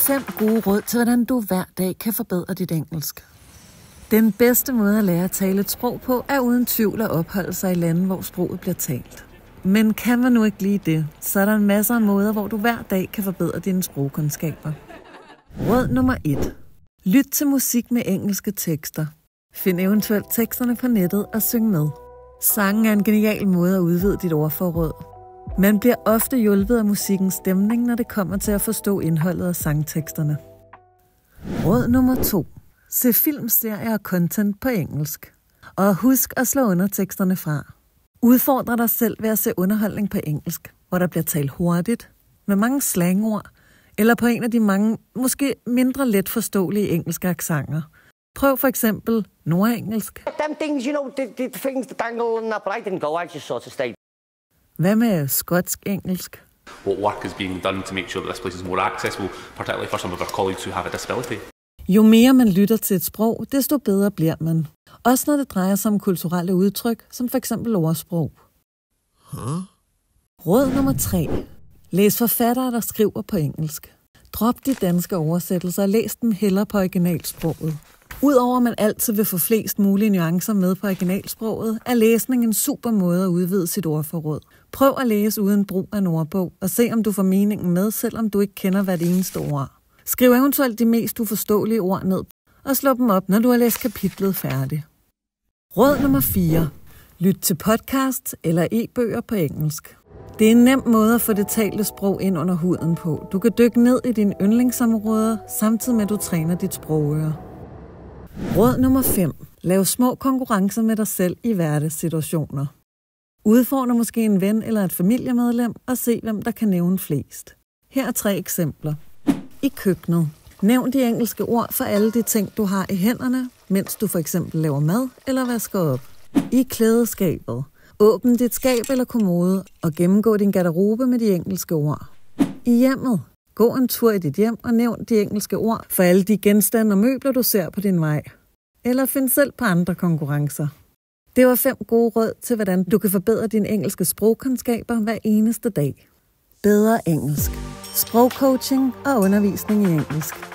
5 gode råd til, hvordan du hver dag kan forbedre dit engelsk. Den bedste måde at lære at tale et sprog på, er uden tvivl at opholde sig i lande, hvor sproget bliver talt. Men kan man nu ikke lide det, så er der en masse af måder, hvor du hver dag kan forbedre dine sprogkundskaber. Råd nummer 1. Lyt til musik med engelske tekster. Find eventuelt teksterne på nettet og syng med. Sangen er en genial måde at udvide dit ordforråd. Man bliver ofte hjulpet af musikkens stemning, når det kommer til at forstå indholdet af sangteksterne. Råd nummer 2. Se film, serier og content på engelsk. Og husk at slå underteksterne fra. Udfordre dig selv ved at se underholdning på engelsk, hvor der bliver talt hurtigt, med mange slangord, eller på en af de mange, måske mindre let forståelige engelske accenter. Prøv for eksempel nordengelsk. Them things, you know, the things that dangle and that, but I didn't go, I just sort of stayed. Hvad med skotsk engelsk? What work is being done to make sure that this place is more accessible, particularly for some of our colleagues who have a disability. Jo mere man lytter til et sprog, desto bedre bliver man. Også når det drejer sig om kulturelle udtryk, som for eksempel ordsprog. Råd nummer 3. Læs forfattere, der skriver på engelsk. Drop de danske oversættelser og læs dem hellere på originalsproget. Udover at man altid vil få flest mulige nuancer med på originalsproget, er læsning en super måde at udvide sit ordforråd. Prøv at læse uden brug af en ordbog, og se om du får meningen med, selvom du ikke kender hvert eneste ord. Skriv eventuelt de mest uforståelige ord ned, og slå dem op, når du har læst kapitlet færdigt. Råd nummer 4. Lyt til podcasts eller e-bøger på engelsk. Det er en nem måde at få det talte sprog ind under huden på. Du kan dykke ned i dine yndlingsområder, samtidig med at du træner dit sprogøre. Råd nummer 5. Lav små konkurrencer med dig selv i hverdagssituationer. Udfordre måske en ven eller et familiemedlem og se, hvem der kan nævne flest. Her er 3 eksempler. I køkkenet. Nævn de engelske ord for alle de ting, du har i hænderne, mens du for eksempel laver mad eller vasker op. I klædeskabet. Åbn dit skab eller kommode og gennemgå din garderobe med de engelske ord. I hjemmet. Gå en tur i dit hjem og nævn de engelske ord for alle de genstande og møbler, du ser på din vej. Eller find selv på andre konkurrencer. Det var 5 gode råd til, hvordan du kan forbedre dine engelske sprogkundskaber hver eneste dag. Bedre engelsk. Sprogcoaching og undervisning i engelsk.